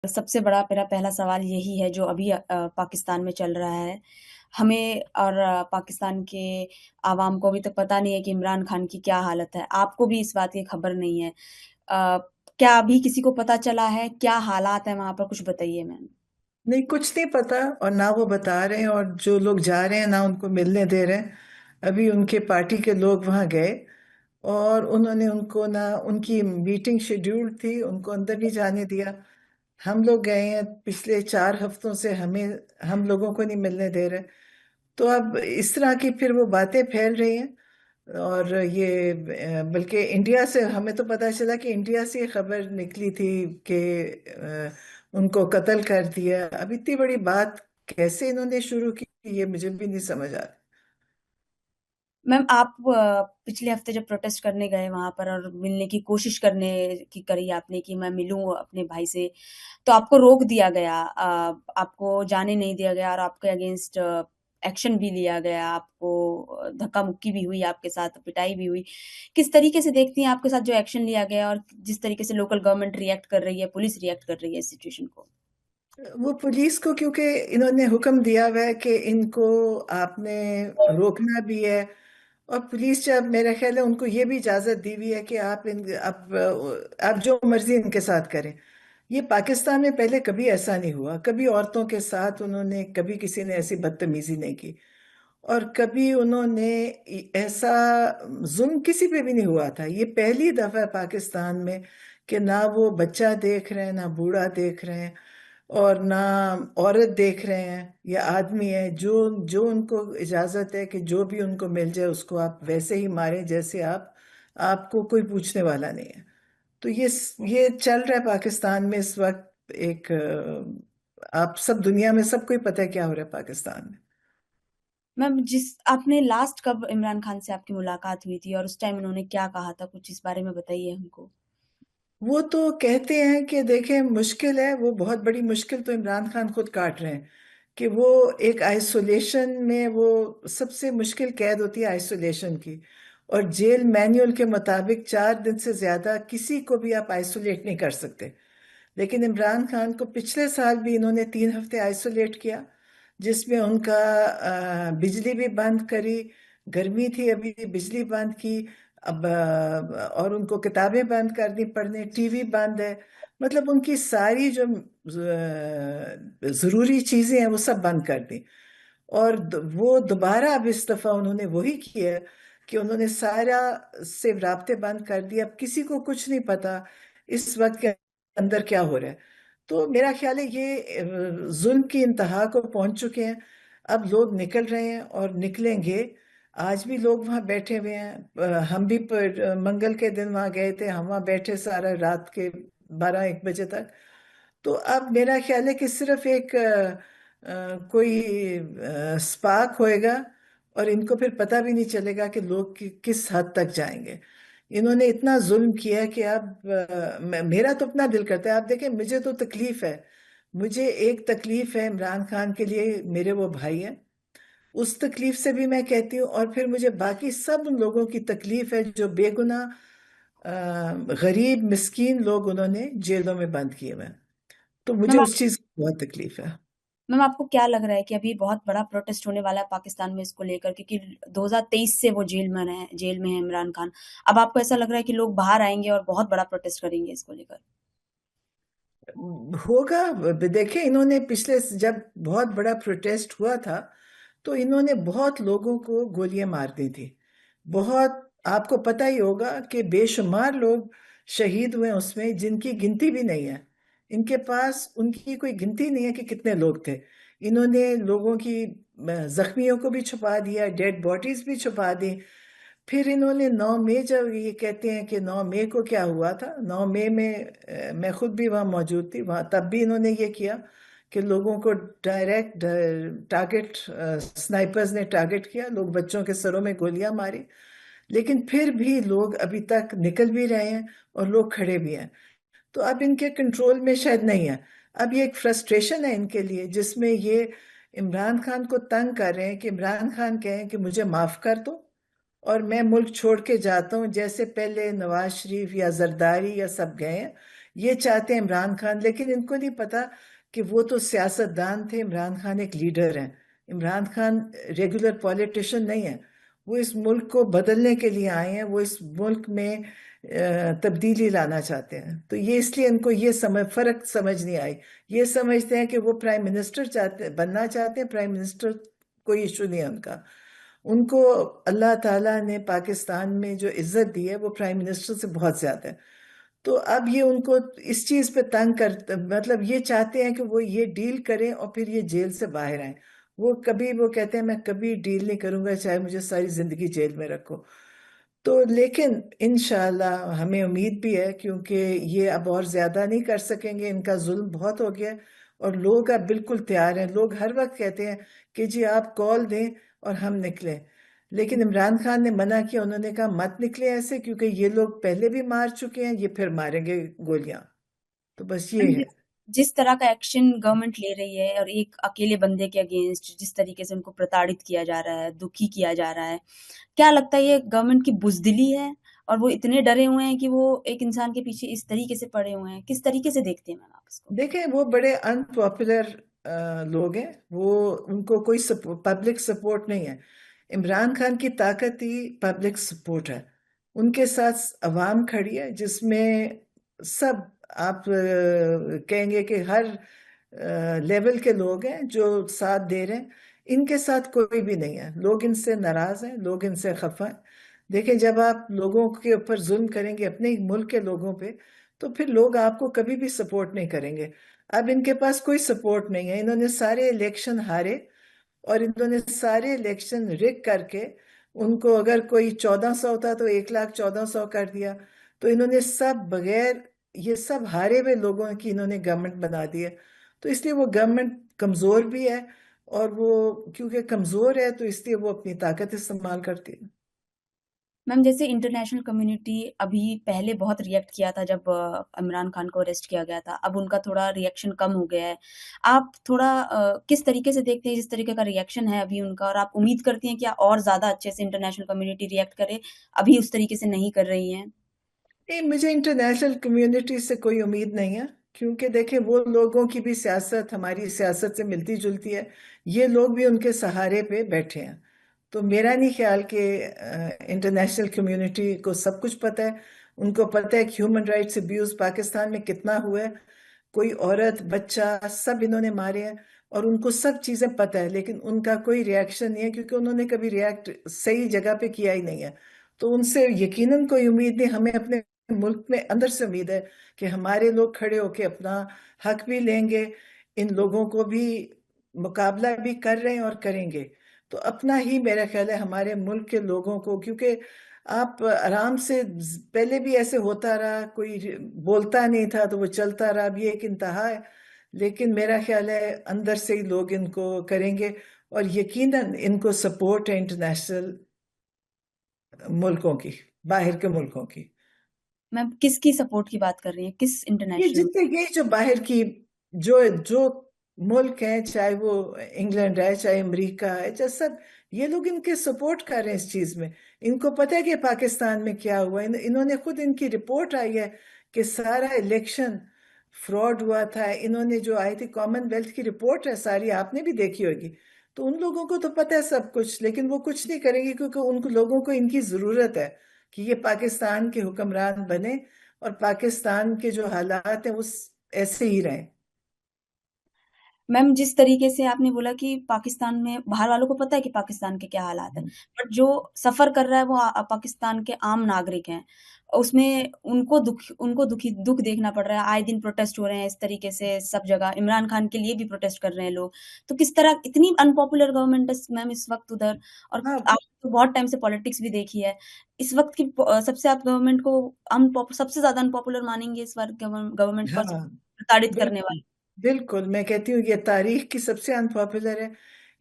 सबसे बड़ा मेरा पहला सवाल यही है जो अभी पाकिस्तान में चल रहा है। हमें और पाकिस्तान के आवाम को अभी तक पता नहीं है कि इमरान खान की क्या हालत है। आपको भी इस बात की खबर नहीं है। क्या अभी किसी को पता चला है क्या हालात है वहां पर? कुछ बताइए मैम। नहीं, कुछ नहीं पता। और ना वो बता रहे हैं, और जो लोग जा रहे हैं ना उनको मिलने दे रहे हैं। अभी उनके पार्टी के लोग वहां गए, और उन्होंने उनको ना, उनकी मीटिंग शेड्यूल्ड थी, उनको अंदर नहीं जाने दिया। हम लोग गए हैं पिछले 4 हफ्तों से, हमें हम लोगों को नहीं मिलने दे रहे। तो अब इस तरह की फिर वो बातें फैल रही हैं। और ये बल्कि इंडिया से हमें तो पता चला कि इंडिया से ये खबर निकली थी कि उनको कत्ल कर दिया। अब इतनी बड़ी बात कैसे इन्होंने शुरू की, ये मुझे भी नहीं समझ आ रहा। मैम आप पिछले हफ्ते जब प्रोटेस्ट करने गए वहां पर और मिलने की कोशिश करने की करी आपने कि मैं मिलूं अपने भाई से, तो आपको रोक दिया गया, आपको जाने नहीं दिया गया और आपके अगेंस्ट एक्शन भी लिया गया। आपको धक्का मुक्की भी हुई, आपके साथ पिटाई भी हुई। किस तरीके से देखती हैं आपके साथ जो एक्शन लिया गया और जिस तरीके से लोकल गवर्नमेंट रिएक्ट कर रही है, पुलिस रिएक्ट कर रही है इस सिचुएशन को? वो पुलिस को, क्योंकि इन्होंने हुक्म दिया हुआ है कि इनको आपने रोकना भी है। और पुलिस, जब मेरा ख्याल है उनको ये भी इजाजत दी हुई है कि आप जो मर्जी इनके साथ करें। ये पाकिस्तान में पहले कभी ऐसा नहीं हुआ, कभी औरतों के साथ उन्होंने, कभी किसी ने ऐसी बदतमीजी नहीं की। और कभी उन्होंने ऐसा जुल्म किसी पे भी नहीं हुआ था। ये पहली दफा है पाकिस्तान में कि ना वो बच्चा देख रहे हैं, ना बूढ़ा देख रहे हैं, और ना औरत देख रहे हैं या आदमी है। जो जो उनको इजाजत है कि जो भी उनको मिल जाए उसको आप वैसे ही मारें जैसे आपको कोई पूछने वाला नहीं है। तो ये चल रहा है पाकिस्तान में इस वक्त। एक आप सब दुनिया में सबको ही पता है क्या हो रहा है पाकिस्तान में। मैम, जिस आपने लास्ट कब इमरान खान से आपकी मुलाकात हुई थी और उस टाइम उन्होंने क्या कहा था? कुछ इस बारे में बताइए हमको। वो तो कहते हैं कि देखें, मुश्किल है, वो बहुत बड़ी मुश्किल तो इमरान खान खुद काट रहे हैं कि वो एक आइसोलेशन में, वो सबसे मुश्किल कैद होती है आइसोलेशन की। और जेल मैन्युअल के मुताबिक 4 दिन से ज्यादा किसी को भी आप आइसोलेट नहीं कर सकते। लेकिन इमरान खान को पिछले साल भी इन्होंने 3 हफ्ते आइसोलेट किया, जिसमें उनका बिजली भी बंद करी। गर्मी थी, अभी बिजली बंद की। अब और उनको किताबें बंद कर दी पढ़ने, टीवी बंद है। मतलब उनकी सारी जो जरूरी चीजें हैं वो सब बंद कर दी। और वो दोबारा अब इस दफा उन्होंने वही किया कि उन्होंने सारा से राब्ते बंद कर दिए। अब किसी को कुछ नहीं पता इस वक्त के अंदर क्या हो रहा है। तो मेरा ख्याल है ये जुल्म की इंतहा को पहुंच चुके हैं। अब लोग निकल रहे हैं और निकलेंगे। आज भी लोग वहां बैठे हुए हैं। हम भी मंगल के दिन वहां गए थे, हम वहां बैठे सारा रात के 12-1 बजे तक। तो अब मेरा ख्याल है कि सिर्फ एक कोई स्पार्क होएगा, और इनको फिर पता भी नहीं चलेगा कि लोग किस हद तक जाएंगे। इन्होंने इतना जुल्म किया कि अब मेरा तो अपना दिल करता है। आप देखें, मुझे तो तकलीफ है। मुझे एक तकलीफ है इमरान खान के लिए, मेरे वो भाई हैं, उस तकलीफ से भी मैं कहती हूँ। और फिर मुझे बाकी सब उन लोगों की तकलीफ है जो बेगुनाह गरीब मिस्कीन लोग उन्होंने जेलों में बंद किए हुए हैं। तो मुझे मैम उस चीज की बहुत तकलीफ है। मैम आपको क्या लग रहा है कि अभी बहुत बड़ा प्रोटेस्ट होने वाला है पाकिस्तान में इसको लेकर, क्योंकि 2023 से वो जेल में है इमरान खान। अब आपको ऐसा लग रहा है कि लोग बाहर आएंगे और बहुत बड़ा प्रोटेस्ट करेंगे इसको लेकर? होगा। देखें, इन्होंने पिछले, जब बहुत बड़ा प्रोटेस्ट हुआ था तो इन्होंने बहुत लोगों को गोलियां मार दी थी। बहुत, आपको पता ही होगा कि बेशुमार लोग शहीद हुए उसमें, जिनकी गिनती भी नहीं है। इनके पास उनकी कोई गिनती नहीं है कि कितने लोग थे। इन्होंने लोगों की जख्मियों को भी छुपा दिया, डेड बॉडीज भी छुपा दी। फिर इन्होंने 9 मई, जब ये कहते हैं कि 9 मई को क्या हुआ था, 9 मई में मैं खुद भी वहाँ मौजूद थी, वहाँ तब भी इन्होंने ये किया कि लोगों को डायरेक्ट टारगेट, स्नाइपर्स ने टारगेट किया, लोग बच्चों के सरों में गोलियां मारी। लेकिन फिर भी लोग अभी तक निकल भी रहे हैं, और लोग खड़े भी हैं। तो अब इनके कंट्रोल में शायद नहीं है। अब ये एक फ्रस्ट्रेशन है इनके लिए, जिसमें ये इमरान खान को तंग कर रहे हैं कि इमरान खान कहें कि मुझे माफ कर दो और मैं मुल्क छोड़ के जाता हूं, जैसे पहले नवाज शरीफ या जरदारी या सब गए हैं। ये चाहते हैं इमरान खान, लेकिन इनको नहीं पता कि वो तो सियासतदान थे, इमरान खान एक लीडर हैं। इमरान खान रेगुलर पॉलिटिशियन नहीं है। वो इस मुल्क को बदलने के लिए आए हैं, वो इस मुल्क में तब्दीली लाना चाहते हैं। तो ये इसलिए इनको ये फर्क समझ नहीं आई। ये समझते हैं कि वो प्राइम मिनिस्टर बनना चाहते हैं, प्राइम मिनिस्टर कोई इशू नहीं है उनका। उनको अल्लाह ताला ने पाकिस्तान में जो इज्जत दी है वो प्राइम मिनिस्टर से बहुत ज्यादा है। तो अब ये उनको इस चीज पे तंग कर, मतलब ये चाहते हैं कि वो ये डील करें और फिर ये जेल से बाहर आए। वो कहते हैं मैं कभी डील नहीं करूंगा चाहे मुझे सारी जिंदगी जेल में रखो। तो लेकिन इंशाल्लाह हमें उम्मीद भी है, क्योंकि ये अब और ज्यादा नहीं कर सकेंगे, इनका जुल्म बहुत हो गया है। और लोग अब बिल्कुल तैयार हैं, लोग हर वक्त कहते हैं कि जी आप कॉल दें और हम निकलें। लेकिन इमरान खान ने मना किया, उन्होंने कहा मत निकले ऐसे, क्योंकि ये लोग पहले भी मार चुके हैं, ये फिर मारेंगे गोलियां। तो बस ये मैम, है। जिस तरह का एक्शन गवर्नमेंट ले रही है और एक अकेले बंदे के अगेंस्ट जिस तरीके से उनको प्रताड़ित किया जा रहा है, दुखी किया जा रहा है, क्या लगता है ये गवर्नमेंट की बुजदिली है और वो इतने डरे हुए हैं कि वो एक इंसान के पीछे इस तरीके से पड़े हुए हैं? किस तरीके से देखते हैं मैम आप इसको? देखें, वो बड़े अनपॉपुलर लोग हैं। वो उनको कोई पब्लिक सपोर्ट नहीं है। इमरान खान की ताकत ही पब्लिक सपोर्ट है। उनके साथ अवाम खड़ी है, जिसमें सब आप कहेंगे कि हर लेवल के लोग हैं जो साथ दे रहे हैं। इनके साथ कोई भी नहीं है, लोग इनसे नाराज हैं, लोग इनसे खफा हैं। देखिए, जब आप लोगों के ऊपर जुल्म करेंगे, अपने ही मुल्क के लोगों पे, तो फिर लोग आपको कभी भी सपोर्ट नहीं करेंगे। अब इनके पास कोई सपोर्ट नहीं है, इन्होंने सारे इलेक्शन हारे और इन्होंने सारे इलेक्शन रिग करके, उनको अगर कोई 1400 होता तो 1,14,100 कर दिया। तो इन्होंने सब बगैर, ये सब हारे हुए लोगों की इन्होंने गवर्नमेंट बना दी है। तो इसलिए वो गवर्नमेंट कमजोर भी है। और वो क्योंकि कमजोर है तो इसलिए वो अपनी ताकत इस्तेमाल करती है। मैम, जैसे इंटरनेशनल कम्युनिटी अभी पहले बहुत रिएक्ट किया था जब इमरान खान को अरेस्ट किया गया था, अब उनका थोड़ा रिएक्शन कम हो गया है। आप थोड़ा किस तरीके से देखते हैं जिस तरीके का रिएक्शन है अभी उनका, और आप उम्मीद करती हैं कि और ज्यादा अच्छे से इंटरनेशनल कम्युनिटी रिएक्ट करे? अभी उस तरीके से नहीं कर रही है। नहीं, मुझे इंटरनेशनल कम्युनिटी से कोई उम्मीद नहीं है, क्योंकि देखें वो लोगों की भी सियासत हमारी सियासत से मिलती जुलती है। ये लोग भी उनके सहारे पे बैठे हैं। तो मेरा नहीं ख्याल कि इंटरनेशनल कम्युनिटी को सब कुछ पता है। उनको पता है कि ह्यूमन राइट्स अब्यूज पाकिस्तान में कितना हुआ है। कोई औरत बच्चा सब इन्होंने मारे हैं, और उनको सब चीजें पता है, लेकिन उनका कोई रिएक्शन नहीं है, क्योंकि उन्होंने कभी रिएक्ट सही जगह पे किया ही नहीं है। तो उनसे यकीनन कोई उम्मीद नहीं। हमें अपने मुल्क में अंदर से उम्मीद है कि हमारे लोग खड़े होके अपना हक भी लेंगे, इन लोगों को भी मुकाबला भी कर रहे हैं और करेंगे। तो अपना ही मेरा ख्याल है हमारे मुल्क के लोगों को, क्योंकि आप आराम से, पहले भी ऐसे होता रहा, कोई बोलता नहीं था तो वो चलता रहा, अब ये एक इंतहा है। लेकिन मेरा ख्याल है अंदर से ही लोग इनको करेंगे। और यकीनन इनको सपोर्ट है इंटरनेशनल मुल्कों की, बाहर के मुल्कों की। मैम, किसकी सपोर्ट की बात कर रही हैं, किस ये इंटरनेशनल? जितने ये जो बाहर की, जो जो मुल्क हैं, चाहे वो इंग्लैंड है चाहे अमेरिका है चाहे सब, ये लोग इनके सपोर्ट कर रहे हैं इस चीज में। इनको पता है कि पाकिस्तान में क्या हुआ। इन्होंने खुद, इनकी रिपोर्ट आई है कि सारा इलेक्शन फ्रॉड हुआ था। इन्होंने जो आई थी कॉमनवेल्थ की रिपोर्ट है सारी, आपने भी देखी होगी। तो उन लोगों को तो पता है सब कुछ, लेकिन वो कुछ नहीं करेंगे, क्योंकि उन लोगों को इनकी जरूरत है कि ये पाकिस्तान के हुक्मरान बने और पाकिस्तान के जो हालात हैं उस ऐसे ही रहे। मैम, जिस तरीके से आपने बोला कि पाकिस्तान में बाहर वालों को पता है कि पाकिस्तान के क्या हालात है, बट जो सफर कर रहा है वो पाकिस्तान के आम नागरिक हैं। उसमें उनको दुख देखना पड़ रहा है। आए दिन प्रोटेस्ट हो रहे हैं इस तरीके से सब जगह, इमरान खान के लिए भी प्रोटेस्ट कर रहे हैं लोग। तो किस तरह, इतनी अनपॉपुलर गवर्नमेंट है मैम इस वक्त उधर। और हाँ, आप तो बहुत टाइम से पॉलिटिक्स भी देखी है। इस वक्त की सबसे आप गवर्नमेंट को सबसे ज्यादा अनपॉपुलर मानेंगे इस बार गवर्नमेंट को, और हाँ, प्रताड़ित करने बिल्कुल। वाली? बिल्कुल, मैं कहती हूँ ये तारीख की सबसे अनपॉपुलर है।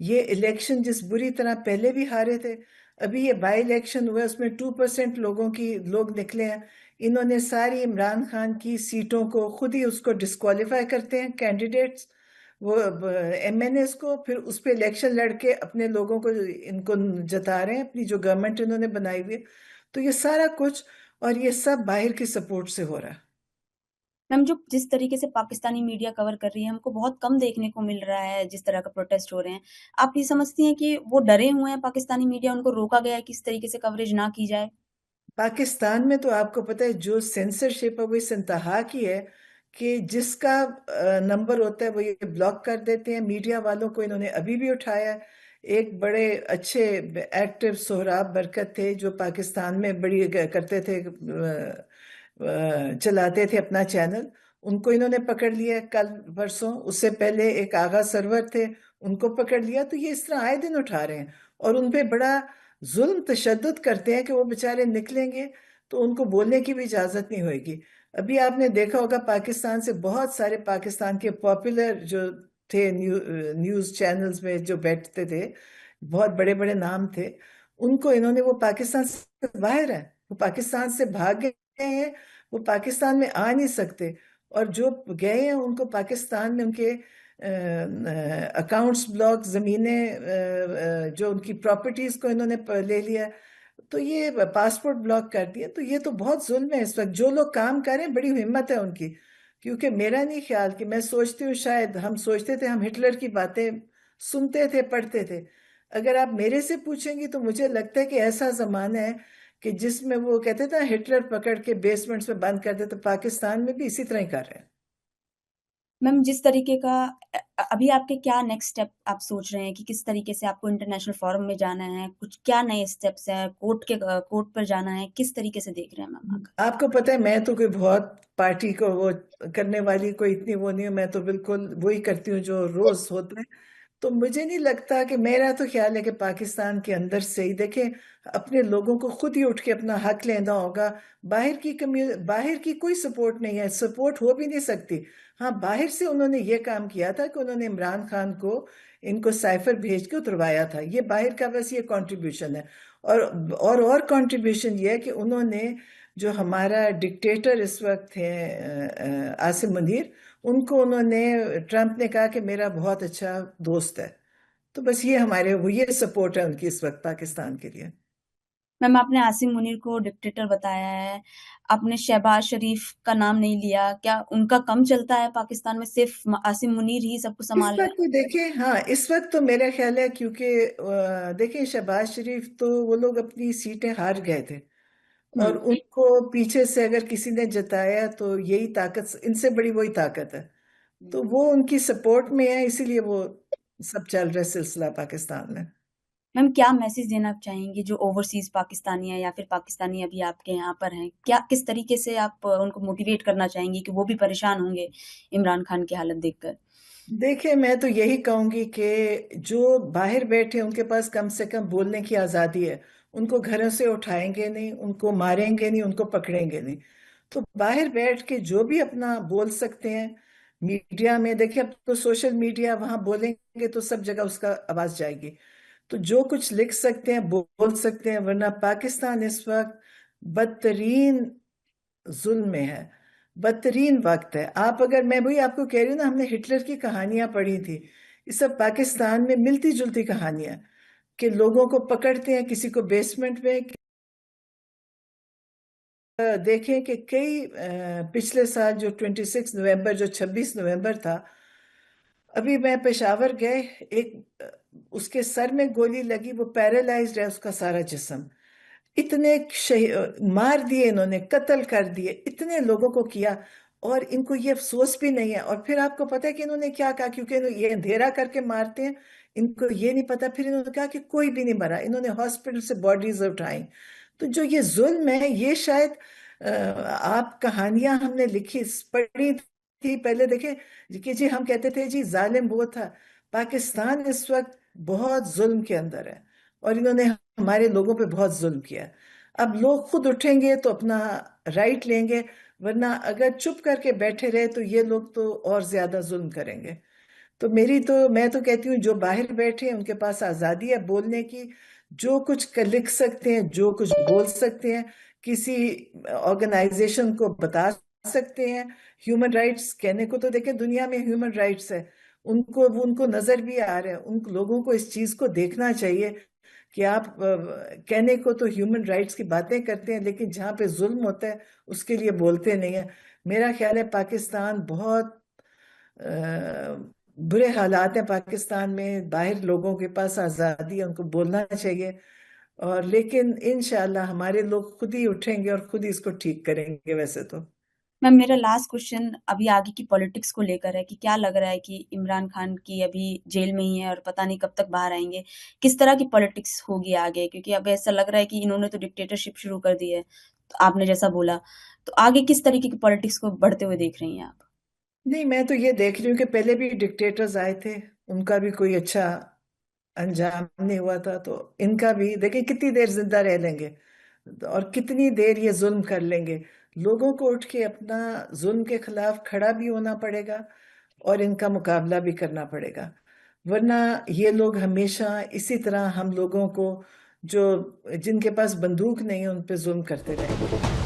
ये इलेक्शन जिस बुरी तरह पहले भी हारे थे, अभी ये बाई इलेक्शन हुआ है, उसमें 2% लोग निकले हैं। इन्होंने सारी इमरान खान की सीटों को खुद ही उसको डिस्qualify करते हैं कैंडिडेट्स, वो एमएनएस को, फिर उस पे इलेक्शन लड़के अपने लोगों को इनको जता रहे हैं, अपनी जो गवर्नमेंट इन्होंने बनाई हुई है। तो ये सारा कुछ, और ये सब बाहर की सपोर्ट से हो रहा है। मैम जो जिस तरीके से पाकिस्तानी मीडिया कवर कर रही है, हमको बहुत कम देखने को मिल रहा है जिस तरह का प्रोटेस्ट हो रहे हैं। आप ये समझती हैं कि वो डरे हुए हैं पाकिस्तानी मीडिया, उनको रोका गया है कि इस तरीके से कवरेज ना की जाए? पाकिस्तान में तो आपको पता है जो सेंसरशिप है वो इस इंतहा की है कि जिसका नंबर होता है वो ये ब्लॉक कर देते हैं। मीडिया वालों को इन्होंने अभी भी उठाया है। एक बड़े अच्छे एक्टिव सोहराब बरकत थे जो पाकिस्तान में बड़ी करते थे, चलाते थे अपना चैनल। उनको इन्होंने पकड़ लिया कल परसों। उससे पहले एक आगा सरवर थे, उनको पकड़ लिया। तो ये इस तरह आए दिन उठा रहे हैं और उन पे बड़ा जुल्म तशद्दुद करते हैं कि वो बेचारे निकलेंगे तो उनको बोलने की भी इजाजत नहीं होगी। अभी आपने देखा होगा पाकिस्तान से बहुत सारे पाकिस्तान के पॉपुलर जो थे न्यूज चैनल्स में जो बैठते थे, बहुत बड़े बड़े नाम थे, उनको इन्होंने, वो पाकिस्तान से बाहर है, वो पाकिस्तान से भाग गए हैं, वो पाकिस्तान में आ नहीं सकते। और जो गए हैं उनको पाकिस्तान में उनके अकाउंट्स ब्लॉक, जमीनें, जो उनकी प्रॉपर्टीज को इन्होंने ले लिया, तो ये पासपोर्ट ब्लॉक कर दिया। तो ये तो बहुत जुल्म है इस वक्त। जो लोग काम कर रहे हैं बड़ी हिम्मत है उनकी। क्योंकि मेरा नहीं ख्याल कि, मैं सोचती हूँ शायद हम सोचते थे हम हिटलर की बातें सुनते थे पढ़ते थे। अगर आप मेरे से पूछेंगी तो मुझे लगता है कि ऐसा जमाना है कि जिसमें वो कहते थे हिटलर पकड़ के बेसमेंट्स में बंद कर दे, तो पाकिस्तान में भी इसी तरह ही कर रहे हैं। मैम जिस तरीके का अभी आपके क्या नेक्स्ट स्टेप आप सोच रहे हैं कि किस तरीके से आपको इंटरनेशनल फोरम में जाना है, कुछ क्या नए स्टेप्स हैं, कोर्ट पर जाना है, किस तरीके से देख रहे हैं मैम आगे? आपको पता है मैं तो कोई बहुत पार्टी को वो करने वाली कोई इतनी वो नहीं हूँ। मैं तो बिल्कुल वही करती हूँ जो रोज होता है। तो मुझे नहीं लगता कि, मेरा तो ख्याल है कि पाकिस्तान के अंदर से ही देखें, अपने लोगों को खुद ही उठ के अपना हक लेना होगा। बाहर की कोई सपोर्ट नहीं है, सपोर्ट हो भी नहीं सकती। हाँ, बाहर से उन्होंने ये काम किया था कि उन्होंने इमरान खान को इनको साइफर भेज के उतरवाया था। ये बाहर का बस ये कंट्रीब्यूशन है। और कंट्रीब्यूशन ये है कि उन्होंने, जो हमारा डिक्टेटर इस वक्त है आसिम मुनीर, उनको उन्होंने, ट्रंप ने कहा कि मेरा बहुत अच्छा दोस्त है। तो बस ये हमारे, वो ये सपोर्ट है उनकी इस वक्त पाकिस्तान के लिए। मैम आपने आसिम मुनीर को डिक्टेटर बताया है, आपने शहबाज शरीफ का नाम नहीं लिया, क्या उनका कम चलता है पाकिस्तान में, सिर्फ आसिम मुनीर ही सब कुछ इस संभाल रहे वक्त हैं? तो देखिए, हाँ इस वक्त तो मेरा ख्याल है क्योंकि देखिए शहबाज शरीफ तो वो लोग अपनी सीटें हार गए थे और हम्म। उनको पीछे से अगर किसी ने जताया तो यही ताकत, इनसे बड़ी वही ताकत है। तो वो उनकी सपोर्ट में है, इसीलिए वो सब चल रहा है सिलसिला पाकिस्तान में। मैम क्या मैसेज देना चाहेंगी जो ओवरसीज पाकिस्तानी है या फिर पाकिस्तानी अभी आपके यहाँ पर हैं, क्या किस तरीके से आप उनको मोटिवेट करना चाहेंगी कि वो भी परेशान होंगे इमरान खान की हालत देखकर? देखिए मैं तो यही कहूंगी कि जो बाहर बैठे उनके पास कम से कम बोलने की आज़ादी है। उनको घरों से उठाएंगे नहीं, उनको मारेंगे नहीं, उनको पकड़ेंगे नहीं। तो बाहर बैठ के जो भी अपना बोल सकते हैं। मीडिया में देखिए, अब तो सोशल मीडिया, वहां बोलेंगे तो सब जगह उसका आवाज जाएगी। तो जो कुछ लिख सकते हैं बोल सकते हैं। वरना पाकिस्तान इस वक्त बदतरीन जुल्म में है, बदतरीन वक्त है। आप अगर, मैं वही आपको कह रही हूँ ना, हमने हिटलर की कहानियां पढ़ी थी। ये सब पाकिस्तान में मिलती जुलती कहानियां, कि लोगों को पकड़ते हैं, किसी को बेसमेंट में। देखें कि कई पिछले साल जो 26 नवंबर, जो 26 नवंबर था, अभी मैं पेशावर गए, एक उसके सर में गोली लगी, वो पैरालाइज्ड है उसका सारा जिस्म। इतने मार दिए इन्होंने, कत्ल कर दिए, इतने लोगों को किया। और इनको ये अफसोस भी नहीं है। और फिर आपको पता है कि इन्होंने क्या कहा, क्योंकि ये अंधेरा करके मारते हैं, इनको ये नहीं पता। फिर इन्होंने कहा कि कोई भी नहीं मरा, इन्होंने हॉस्पिटल से बॉडीज उठाई। तो जो ये जुल्म है, ये शायद आप कहानियां हमने लिखी पढ़ी थी पहले, देखे कि जी हम कहते थे जी जालिम वो था। पाकिस्तान इस वक्त बहुत जुल्म के अंदर है और इन्होंने हमारे लोगों पे बहुत जुल्म किया है। अब लोग खुद उठेंगे तो अपना राइट लेंगे। वरना अगर चुप करके बैठे रहे तो ये लोग तो और ज्यादा जुल्म करेंगे। तो मैं तो कहती हूँ जो बाहर बैठे हैं उनके पास आजादी है बोलने की। जो कुछ लिख सकते हैं, जो कुछ बोल सकते हैं, किसी ऑर्गेनाइजेशन को बता सकते हैं। ह्यूमन राइट्स कहने को तो देखें, दुनिया में ह्यूमन राइट्स है, उनको वो उनको नजर भी आ रहा है। उन लोगों को इस चीज को देखना चाहिए कि आप कहने को तो ह्यूमन राइट्स की बातें करते हैं, लेकिन जहाँ पे जुल्म होता है उसके लिए बोलते नहीं है। मेरा ख्याल है पाकिस्तान बहुत अ, बुरे हालात हैं पाकिस्तान में। बाहर लोगों के पास आज़ादी है, उनको बोलना चाहिए। और लेकिन इंशाल्लाह हमारे लोग खुद ही उठेंगे और खुद ही इसको ठीक करेंगे वैसे तो। मैम मेरा लास्ट क्वेश्चन अभी आगे की पॉलिटिक्स को लेकर है कि क्या लग रहा है कि इमरान खान की अभी जेल में ही है और पता नहीं कब तक बाहर आएंगे, किस तरह की पॉलिटिक्स होगी आगे, क्योंकि अब ऐसा लग रहा है कि इन्होंने तो डिक्टेटरशिप शुरू कर दी है, तो आपने जैसा बोला, तो आगे किस तरीके की पॉलिटिक्स को बढ़ते हुए देख रही हैं आप? नहीं, मैं तो ये देख रही हूँ कि पहले भी डिक्टेटर्स आए थे, उनका भी कोई अच्छा अंजाम नहीं हुआ था। तो इनका भी देखिए कितनी देर जिंदा रह लेंगे और कितनी देर ये जुल्म कर लेंगे। लोगों को उठ के अपना जुल्म के खिलाफ खड़ा भी होना पड़ेगा और इनका मुकाबला भी करना पड़ेगा। वरना ये लोग हमेशा इसी तरह हम लोगों को, जो जिनके पास बंदूक नहीं है, उन पे जुल्म करते रहेंगे।